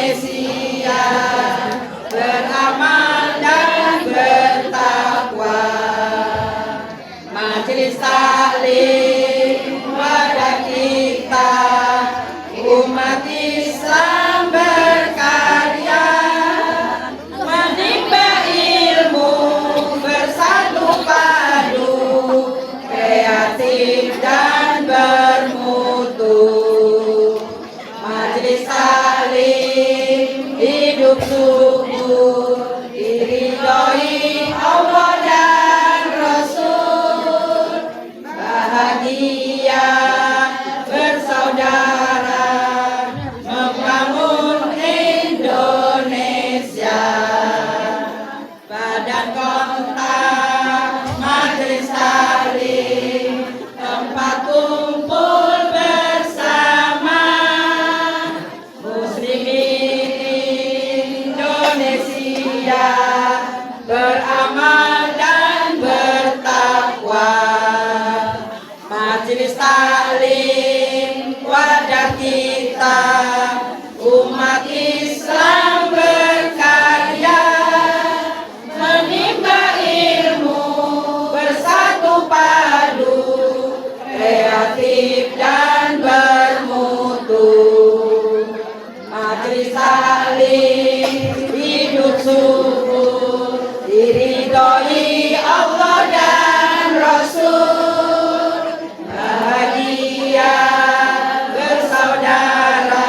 Indonesia, beramal dan bertakwa. Majelis Taklim wadah kita, umat Islam berkarya, menimba ilmu bersatu padu, kreatif dan bermutu. Majelis Taklim hidup subur, diridhoi Allah dan Rasul, bahagia bersaudara membangun Indonesia. Badan kontak Majelis Taklim, tempat kumpul bersama muslimin Indonesia, beramal dan bertakwa. Majelis Taklim wadah kita, umat Islam berkarya, menimba ilmu bersatu padu, kreatif dan bermutu. Majelis Taklim hidup subur, diridhoi Allah dan Rasul, bahagia bersaudara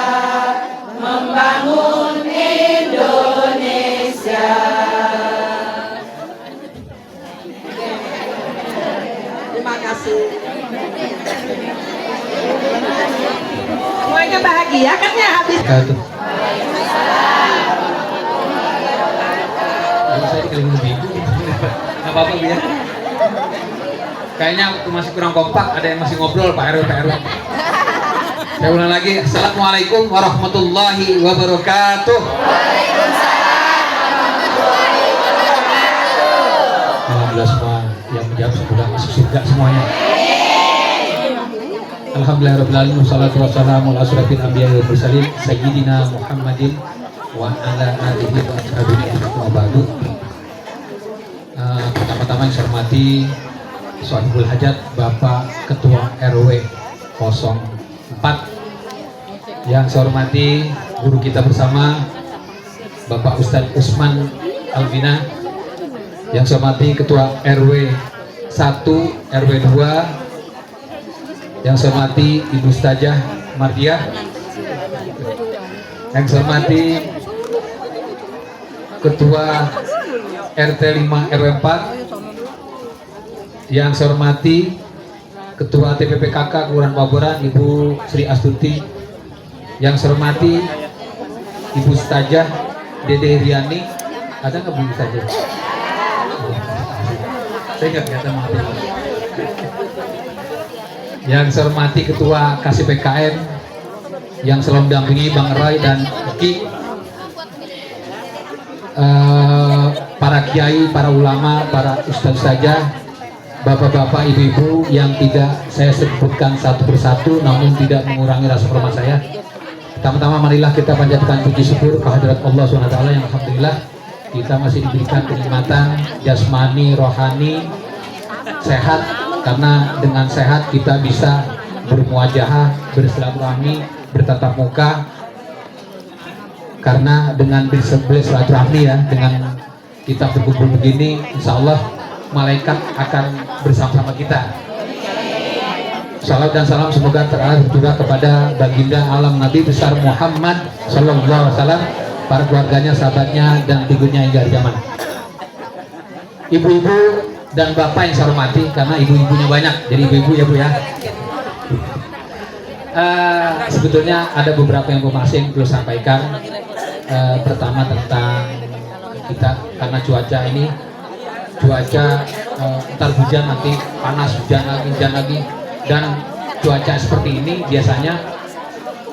membangun Indonesia. Terima kasih. Semuanya bahagia kan ya habis. Saya dikelilingi ibu, nggak apa-apa Bu ya. Kayaknya masih kurang kompak, ada yang masih ngobrol Pak RW. Saya ulang lagi, Assalamualaikum warahmatullahi wabarakatuh. Alhamdulillah semua yang menjawab sudah masuk surga semuanya. Alhamdulillahirrahmanirrahim. Wassalatu wassalamu ala asyrafil anbiya'i wal mursalin sayyidina Muhammadin wa ala alihi wa ashabihi wa ba'du. Pertama-tama yang saya hormati Sohibul Hajat Bapak Ketua RW 04, yang saya hormati guru kita bersama Bapak Ustadz Usman Alvina, yang saya hormati Ketua RW 1, RW 2, yang saya hormati Ibu Ustazah Mardiah, yang saya hormati Ketua RT 5 RW 4, yang saya hormati Ketua TPPKK Kelurahan Paboran Ibu Sri Astuti, yang saya hormati Ibu Ustazah Dede Riani. Ada nggak Bu Ustazah? Saya nggak kelihatan. Yang saya hormati Ketua KSPKN yang selalu mendampingi Bang Roy dan Ki, para kiai, para ulama, para ustadz saja, bapak-bapak, ibu-ibu yang tidak saya sebutkan satu persatu namun tidak mengurangi rasa hormat saya. Pertama-tama marilah kita panjatkan puji syukur kehadirat Allah SWT yang alhamdulillah kita masih diberikan kenikmatan jasmani, rohani, sehat, karena dengan sehat kita bisa bermuajahah, bersilaturahmi, bertatap muka. Karena dengan bersilaturahmi ya, dengan kita berkumpul begini, insya Allah malaikat akan bersama-sama kita. Salam dan salam semoga terarah juga kepada baginda alam Nabi besar Muhammad Sallallahu Alaihi Wasallam, para keluarganya, sahabatnya, dan pengikutnya hingga zaman. Ibu-ibu dan bapak yang saya hormati, karena ibu-ibunya banyak, jadi ibu-ibu ya Bu ya. Sebetulnya ada beberapa informasi yang perlu sampaikan. Pertama tentang kita, karena cuaca ini ntar hujan, nanti panas, hujan lagi, dan cuaca seperti ini biasanya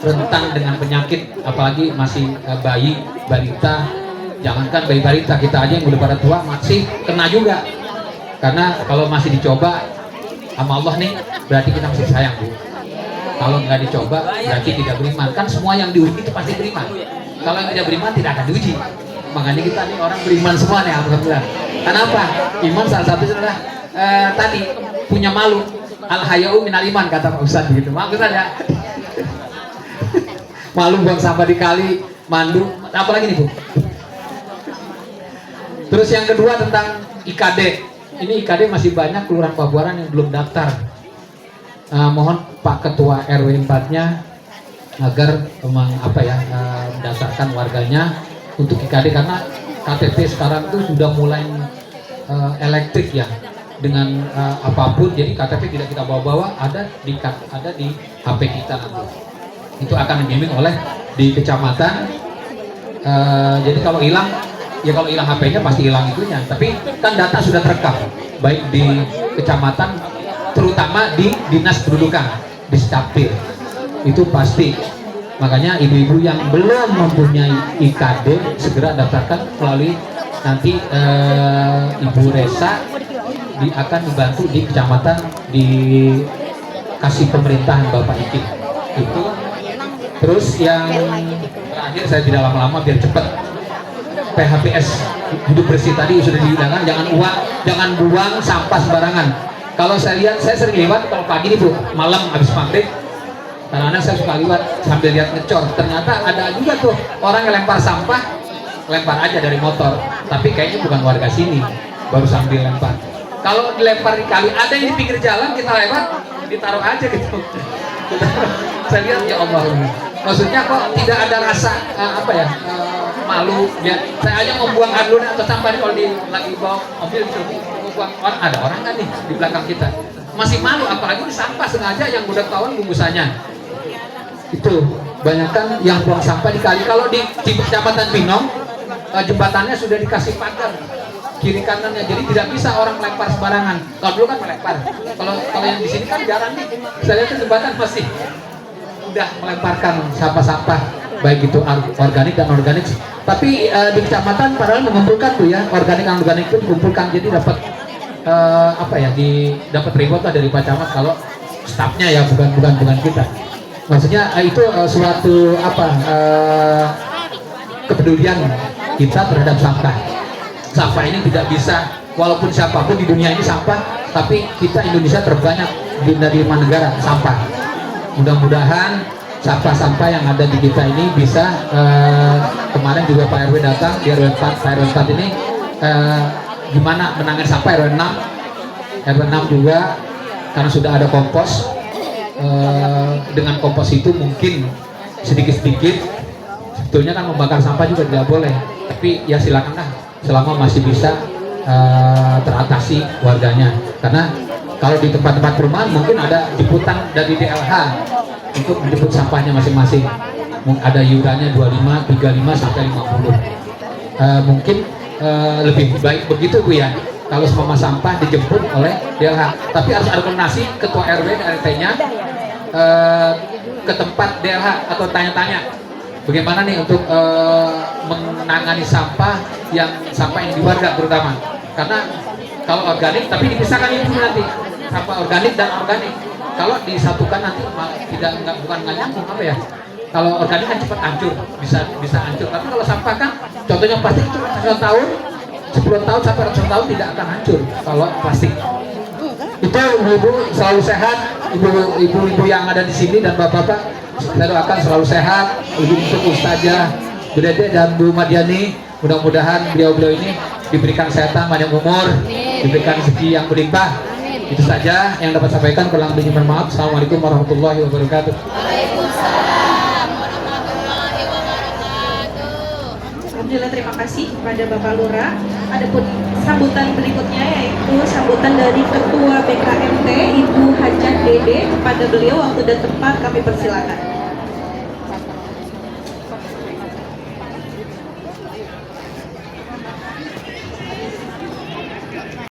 rentan dengan penyakit, apalagi masih bayi, balita. Jangankan bayi balita, kita aja yang udah pada tua masih kena juga. Karena kalau masih dicoba sama Allah nih, berarti kita masih sayang Bu. Kalau nggak dicoba berarti tidak beriman. Kan semua yang diuji itu pasti beriman. Kalau yang tidak beriman tidak akan diuji. Makanya kita nih orang beriman semua nih, alhamdulillah. Kenapa? Iman salah satunya adalah tadi punya malu. Al hayau minal iman kata Pak Ustadz begitu. Maaf Ustadz ya. Malu buang sampah di kali, mandu, apa lagi nih Bu? Terus yang kedua tentang IKD. Ini IKD masih banyak kelurahan Pabuaran yang belum daftar. Mohon Pak Ketua RW 4-nya agar mendaftarkan warganya untuk IKD, karena KTP sekarang tuh sudah mulai elektrik ya, dengan apapun. Jadi KTP tidak kita bawa-bawa, ada di HP kita nanti. Itu akan dibimbing oleh di kecamatan. Jadi kalau hilang HP-nya pasti hilang itunya, tapi kan data sudah terekam baik di kecamatan, terutama di dinas pendudukan, di Stapil itu pasti. Makanya ibu-ibu yang belum mempunyai IKD segera daftarkan melalui nanti Ibu Resa akan dibantu di kecamatan, dikasih pemerintahan Bapak Iki itu. Terus yang terakhir, saya tidak lama-lama biar cepat, PHBS hidup bersih tadi sudah dihidangkan. Jangan buang sampah sembarangan. Kalau saya lihat, saya sering lewat kalau pagi nih Bu, malam habis maghrib, karena saya suka lewat sambil lihat ngecor. Ternyata ada juga tuh orang yang lempar sampah, lempar aja dari motor, tapi kayaknya bukan warga sini, baru sambil lempar. Kalau dilempar di kali, ada yang di pinggir jalan, kita lewat, ditaruh aja gitu. Saya lihat, ya Allah, maksudnya kok tidak ada rasa malu ya. Saya aja mau buang aduan atau sampah kalau lagi bawa mobil mau buang, ada orang kan nih di belakang kita masih malu, apalagi di sampah sengaja yang udah kawan bungkusannya. Itu banyakkan yang buang sampah di kali. Kalau di Kecamatan Pinong, jembatannya sudah dikasih pagar kiri kanannya, jadi tidak bisa orang melempar sembarangan. Kalau dulu kan melempar, kalau yang di sini kan jarang nih. Saya lihat jembatan masih udah melemparkan sampah-sampah, baik itu organik dan organik. Tapi di kecamatan padahal mengumpulkan tuh ya, organik dan organik itu dikumpulkan, jadi dapat dapat reward lah dari Pak Camat kalau stafnya ya, bukan kita. Maksudnya itu suatu kepedulian kita terhadap sampah. Sampah ini tidak bisa, walaupun siapapun di dunia ini sampah, tapi kita Indonesia terbanyak dari 5 negara sampah. Mudah-mudahan sampah-sampah yang ada di kita ini bisa, kemarin juga Pak RW datang di RW 4, Pak RW 4 ini gimana menangani sampah. RW 6 juga, karena sudah ada kompos, dengan kompos itu mungkin sedikit-sedikit, sebetulnya kan membakar sampah juga tidak boleh, tapi ya silakanlah selama masih bisa teratasi warganya. Karena kalau di tempat-tempat perumahan mungkin ada jemputan dari DLH untuk menjemput sampahnya masing-masing, ada iurannya 25, 35 sampai 50. Mungkin lebih baik begitu Bu ya, kalau semua sampah dijemput oleh DLH. Tapi harus ada koordinasi ketua RW dan RT-nya ke tempat DLH atau tanya-tanya bagaimana nih untuk menangani sampah yang di warga terutama. Karena kalau organik tapi dipisahkan itu nanti sampah organik dan organik. Kalau disatukan nanti bukan nggak nyambung Kalau organik kan cepat hancur, bisa hancur. Tapi kalau sampah kan, contohnya plastik itu 10 tahun sampai ratusan tahun tidak akan hancur kalau plastik. Itu ibu-ibu selalu sehat, ibu-ibu yang ada di sini dan bapak-bapak, saya doakan selalu sehat. Untuk Ustazah Bu Dede dan Bu Madiani, mudah-mudahan beliau-beliau ini diberikan kesehatan, panjang umur, diberikan rezeki yang berlimpah. Itu saja yang dapat sampaikan. Kurang lebihnya mohon maaf. Assalamualaikum warahmatullahi wabarakatuh. Waalaikumsalam warahmatullahi wabarakatuh. Alhamdulillah, terima kasih kepada Bapak Lurah. Adapun sambutan berikutnya yaitu sambutan dari Ketua BKMT Ibu Hajat Dede. Kepada beliau waktu dan tempat kami persilakan.